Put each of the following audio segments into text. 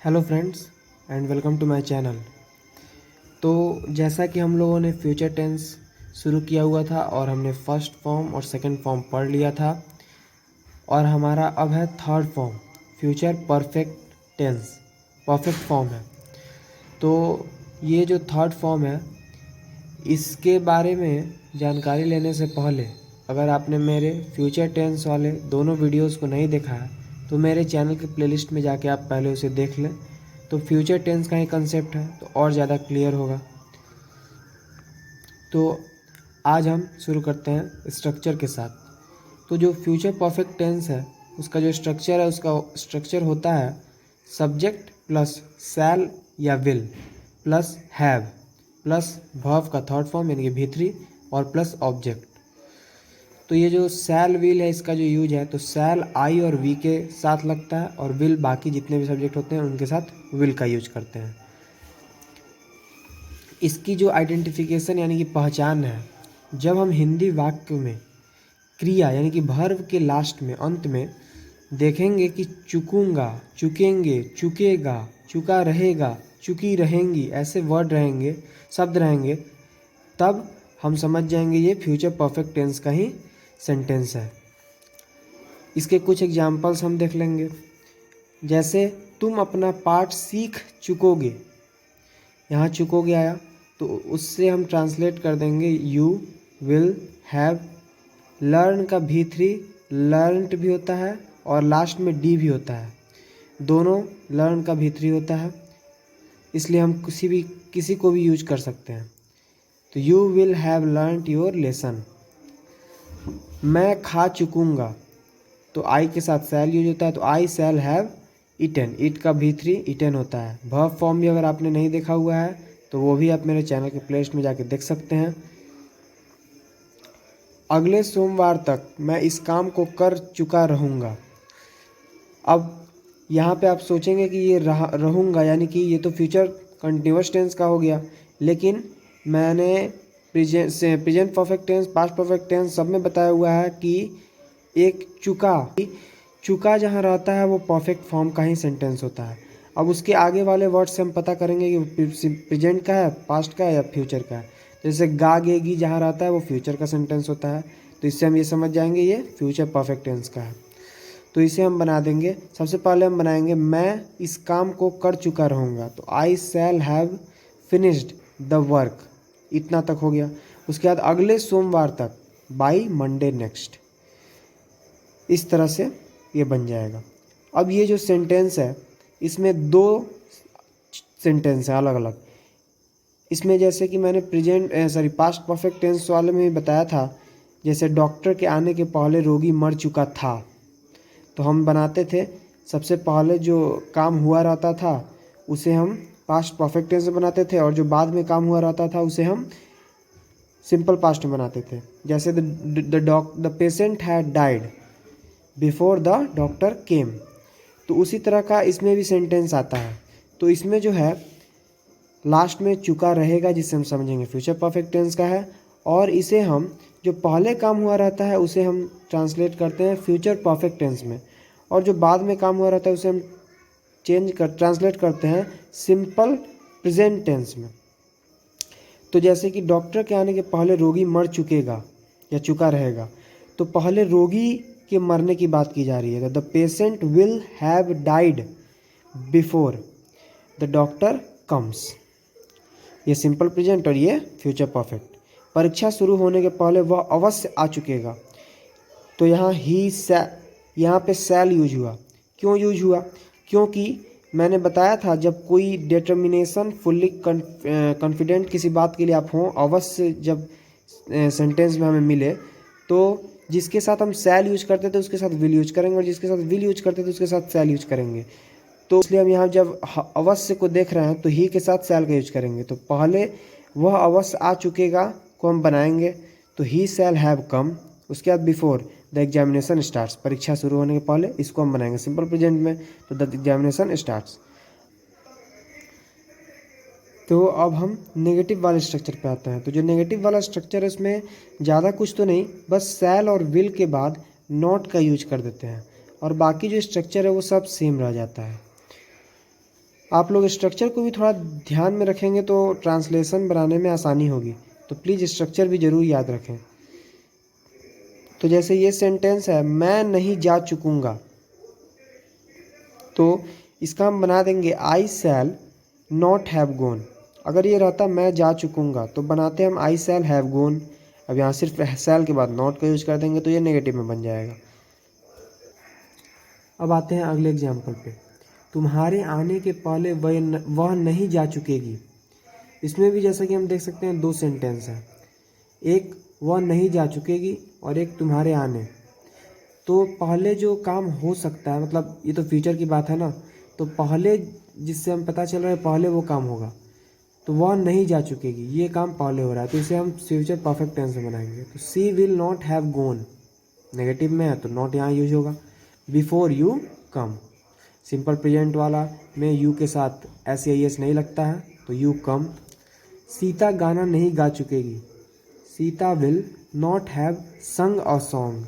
Hello friends and welcome to my channel. तो जैसा कि हम लोगों ने फ्यूचर टेंस शुरू किया हुआ था और हमने फर्स्ट फॉर्म और सेकंड फॉर्म पढ़ लिया था और हमारा अब है third form future perfect tense, perfect form है। तो ये जो थर्ड फॉर्म है इसके बारे में जानकारी लेने से पहले अगर आपने मेरे फ्यूचर टेंस वाले दोनों वीडियोस को नहीं देखा है तो मेरे चैनल के प्लेलिस्ट में जाके आप पहले उसे देख लें। तो फ्यूचर टेंस का ही कंसेप्ट है तो और ज़्यादा क्लियर होगा। तो आज हम शुरू करते हैं स्ट्रक्चर के साथ। तो जो फ्यूचर परफेक्ट टेंस है उसका जो स्ट्रक्चर है उसका स्ट्रक्चर होता है सब्जेक्ट प्लस शैल या will plus have plus verb का थर्ड फॉर्म यानी कि भी3 और प्लस ऑब्जेक्ट। तो ये जो शैल विल है इसका जो यूज है तो शैल आई और वी के साथ लगता है और विल बाकी जितने भी सब्जेक्ट होते हैं उनके साथ विल का यूज करते हैं। इसकी जो आइडेंटिफिकेशन यानी कि पहचान है, जब हम हिंदी वाक्य में क्रिया यानी कि वर्ब के लास्ट में अंत में देखेंगे कि चुकूंगा, चुकेंगे, चुकेगा, चुका रहेगा, चुकी रहेंगी, ऐसे वर्ड रहेंगे, शब्द रहेंगे, तब हम समझ जाएंगे ये फ्यूचर परफेक्ट टेंस का ही सेंटेंस है। इसके कुछ एग्जाम्पल्स हम देख लेंगे। जैसे तुम अपना पाठ सीख चुकोगे, यहाँ चुकोगे आया तो उससे हम ट्रांसलेट कर देंगे यू विल हैव। लर्न का भी3 लर्नट भी होता है और लास्ट में डी भी होता है, दोनों लर्न का भी3 होता है, इसलिए हम किसी को भी यूज कर सकते हैं। तो you will have learnt your lesson. मैं खा चुकूंगा तो आई के साथ शैल यूज होता है, तो आई शैल हैव ईटन, ईट का भी3 ईटन होता है। वर्ब फॉर्म भी अगर आपने नहीं देखा हुआ है तो वो भी आप मेरे चैनल के प्लेलिस्ट में जाके देख सकते हैं। अगले सोमवार तक मैं इस काम को कर चुका रहूँगा। अब यहाँ पे आप सोचेंगे कि ये रहूँगा यानी कि ये तो फ्यूचर कंटिन्यूअस टेंस का हो गया, लेकिन मैंने present perfect tense, past perfect tense सब में बताया हुआ है कि एक चुका जहाँ रहता है वो परफेक्ट फॉर्म का ही सेंटेंस होता है। अब उसके आगे वाले वर्ड से हम पता करेंगे कि प्रेजेंट का है, पास्ट का है या फ्यूचर का है। जैसे गागेगी जहाँ रहता है वो फ्यूचर का सेंटेंस होता है, तो इससे हम ये समझ जाएंगे ये फ्यूचर परफेक्ट टेंस का है। तो इसे हम बना देंगे। सबसे पहले हम बनाएंगे मैं इस काम को कर चुका रहूँगा, तो I shall have finished the work, इतना तक हो गया। उसके बाद अगले सोमवार तक, बाई मंडे नेक्स्ट, इस तरह से ये बन जाएगा। अब ये जो सेंटेंस है इसमें दो सेंटेंस है अलग अलग। इसमें जैसे कि मैंने पास्ट परफेक्ट टेंस वाले में भी बताया था, जैसे डॉक्टर के आने के पहले रोगी मर चुका था, तो हम बनाते थे सबसे पहले जो काम हुआ रहता था उसे हम पास्ट परफेक्ट टेंस में बनाते थे और जो बाद में काम हुआ रहता था उसे हम सिंपल पास्ट में बनाते थे। जैसे the patient had died before the doctor केम, तो उसी तरह का इसमें भी सेंटेंस आता है। तो इसमें जो है लास्ट में चुका रहेगा जिससे हम समझेंगे फ्यूचर परफेक्ट टेंस का है, और इसे हम जो पहले काम हुआ रहता है उसे हम ट्रांसलेट करते हैं फ्यूचर परफेक्ट टेंस में, और जो बाद में काम हुआ रहता है उसे हम ट्रांसलेट करते हैं सिंपल प्रेजेंट टेंस में। तो जैसे कि डॉक्टर के आने के पहले रोगी मर चुकेगा या चुका रहेगा, तो पहले रोगी के मरने की बात की जा रही है, the patient will have died before the doctor comes, ये सिंपल प्रेजेंट और ये फ्यूचर परफेक्ट। परीक्षा शुरू होने के पहले वह अवश्य आ चुकेगा, तो यहाँ पे शैल यूज हुआ। क्यों यूज हुआ? क्योंकि मैंने बताया था जब कोई डिटर्मिनेशन फुल्ली कॉन्फिडेंट किसी बात के लिए आप हों, अवश्य जब सेंटेंस में हमें मिले तो जिसके साथ हम शैल यूज करते थे उसके साथ विल यूज करेंगे और जिसके साथ विल यूज करते थे उसके साथ शैल यूज करेंगे। तो इसलिए हम यहाँ जब अवश्य को देख रहे हैं तो ही के साथ शैल का यूज करेंगे। तो पहले वह अवश्य आ चुकेगा को हम बनाएंगे तो ही शैल हैव कम, उसके बाद बिफोर द एग्जामिनेशन स्टार्ट्स, परीक्षा शुरू होने के पहले, इसको हम बनाएंगे सिंपल प्रेजेंट में, तो द एग्जामिनेशन स्टार्ट्स। तो अब हम नेगेटिव वाले स्ट्रक्चर पे आते हैं। तो जो नेगेटिव वाला स्ट्रक्चर है इसमें ज़्यादा कुछ तो नहीं, बस शैल और विल के बाद नॉट का यूज कर देते हैं और बाकी जो स्ट्रक्चर है वो सब सेम रह जाता है। आप लोग स्ट्रक्चर को भी थोड़ा ध्यान में रखेंगे तो ट्रांसलेशन बनाने में आसानी होगी, तो प्लीज़ स्ट्रक्चर भी ज़रूर याद रखें। तो जैसे ये सेंटेंस है, मैं नहीं जा चुकूँगा, तो इसका हम बना देंगे आई शैल नॉट हैव गॉन। अगर ये रहता मैं जा चुकूँगा तो बनाते हम आई शैल हैव गॉन। अब यहाँ सिर्फ शैल के बाद नॉट का यूज कर देंगे तो ये नेगेटिव में बन जाएगा। अब आते हैं अगले एग्जाम्पल पे। तुम्हारे आने के पहले वह नहीं जा चुकेगी। इसमें भी जैसा कि हम देख सकते हैं दो सेंटेंस हैं, एक वह नहीं जा चुकेगी और एक तुम्हारे आने। तो पहले जो काम हो सकता है, मतलब ये तो फ्यूचर की बात है ना, तो पहले जिससे हम पता चल रहा है पहले वो काम होगा, तो वह नहीं जा चुकेगी, ये काम पहले हो रहा है, तो इसे हम फ्यूचर परफेक्ट टेंस में बनाएंगे। तो she will not have gone negative में है तो नॉट यहाँ यूज होगा। Before you come, simple present वाला में यू के साथ SAES नहीं लगता है तो यू कम। सीता गाना नहीं गा चुकेगी, Sita will not have sung a song.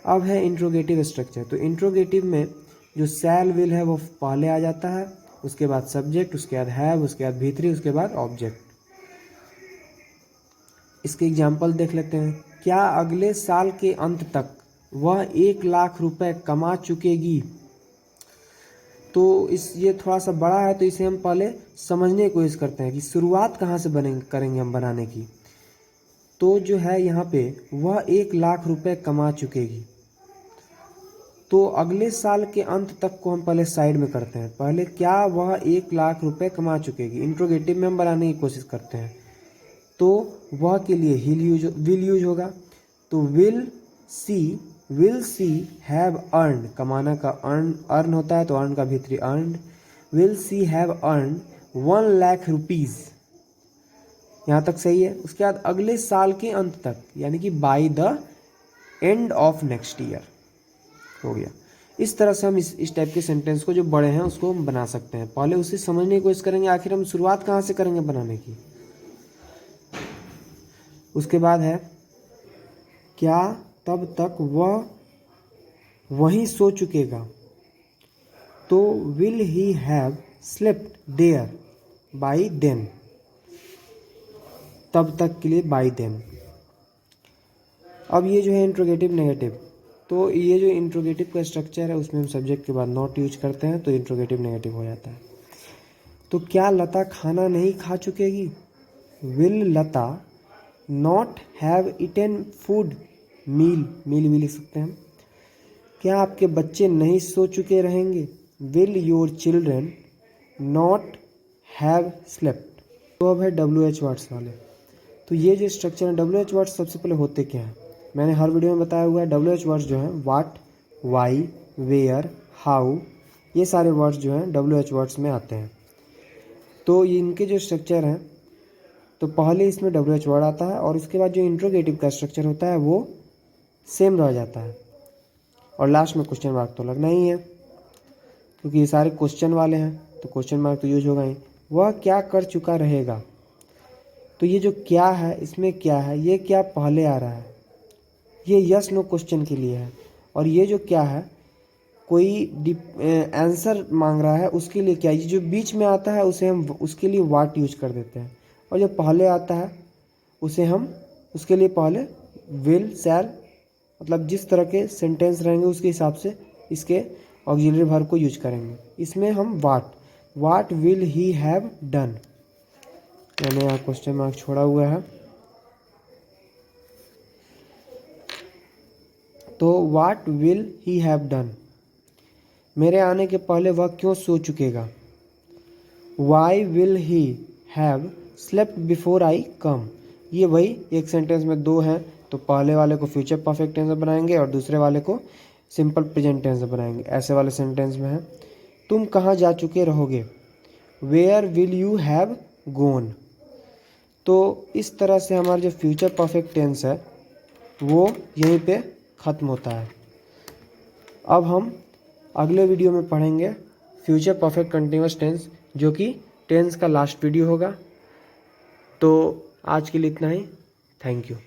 अब है इंट्रोगेटिव स्ट्रक्चर। तो इंट्रोगेटिव में जो शैल विल है वो पहले आ जाता है, उसके बाद सब्जेक्ट, उसके बाद हैव, उसके बाद भीतरी, उसके बाद ऑब्जेक्ट। इसके एग्जाम्पल देख लेते हैं। क्या अगले साल के अंत तक वह 1 लाख रुपए कमा चुकेगी। तो ये थोड़ा सा बड़ा है तो इसे हम पहले समझने की कोशिश करते हैं कि शुरुआत कहाँ से करेंगे हम बनाने की। तो जो है यहाँ पे वह 1 लाख रुपए कमा चुकेगी, तो अगले साल के अंत तक को हम पहले साइड में करते हैं। पहले क्या वह 1 लाख रुपए कमा चुकेगी, इंट्रोगेटिव में हम बनाने की कोशिश करते हैं। तो वह के लिए विल यूज होगा, तो विल सी हैव अर्न, कमाना का अर्न होता है तो अर्न का भीतरी earn. Will see have earn 1 lakh rupees, यहाँ तक सही है। उसके बाद अगले साल के अंत तक, यानी कि by the end of next year हो गया। इस तरह से हम इस टाइप के सेंटेंस को जो बड़े हैं उसको हम बना सकते हैं। पहले उसे समझने की कोशिश करेंगे आखिर हम शुरुआत कहाँ से करेंगे बनाने की। उसके बाद है क्या तब तक वह वहीं सो चुकेगा, तो will he have slept there by then, तब तक के लिए बाय देन। अब ये जो है इंट्रोगेटिव नेगेटिव, तो ये जो इंट्रोगेटिव का स्ट्रक्चर है उसमें हम सब्जेक्ट के बाद नॉट यूज करते हैं तो इंट्रोगेटिव नेगेटिव हो जाता है। तो क्या लता खाना नहीं खा चुकेगी, will Lata not have eaten food, meal भी लिख सकते हैं हम। क्या आपके बच्चे नहीं सो चुके रहेंगे, will your children not have slept. तो अब है WH वर्ड्स वाले। तो ये जो स्ट्रक्चर है WH वर्ड्स सबसे पहले होते क्या हैं, मैंने हर वीडियो में बताया हुआ है। WH वर्ड्स जो हैं व्हाट, वाई, वेयर, हाउ, ये सारे वर्ड्स जो हैं WH वर्ड्स में आते हैं। तो ये इनके जो स्ट्रक्चर हैं, तो पहले इसमें WH वर्ड आता है और उसके बाद जो इंट्रोगेटिव का स्ट्रक्चर होता है वो सेम रह जाता है और लास्ट में क्वेश्चन मार्क तो लगना ही है क्योंकि ये सारे क्वेश्चन वाले हैं, तो क्वेश्चन मार्क तो यूज होगा ही। वह क्या कर चुका रहेगा, तो ये जो क्या है इसमें क्या है, ये क्या पहले आ रहा है, ये यस नो क्वेश्चन के लिए है। और ये जो क्या है कोई आंसर मांग रहा है उसके लिए क्या, ये जो बीच में आता है उसे हम उसके लिए वाट यूज कर देते हैं। और जो पहले आता है उसे हम उसके लिए पहले विल, शैल, मतलब जिस तरह के सेंटेंस रहेंगे उसके हिसाब से इसके ऑक्सिलरी वर्ब को यूज करेंगे। इसमें हम what will he have done, मैंने यहाँ क्वेश्चन मार्क छोड़ा हुआ है, तो what will he have done. मेरे आने के पहले वह क्यों सो चुकेगा, why will he have slept before I come. ये वही एक सेंटेंस में दो हैं, तो पहले वाले को फ्यूचर परफेक्ट टेंस में बनाएंगे और दूसरे वाले को सिंपल प्रेजेंट टेंस में बनाएंगे। ऐसे वाले सेंटेंस में है तुम कहाँ जा चुके रहोगे, where will you have gone. तो इस तरह से हमारा जो फ्यूचर परफेक्ट टेंस है वो यहीं पे ख़त्म होता है। अब हम अगले वीडियो में पढ़ेंगे फ्यूचर परफेक्ट कंटिन्यूअस टेंस, जो कि टेंस का लास्ट वीडियो होगा। तो आज के लिए इतना ही, थैंक यू।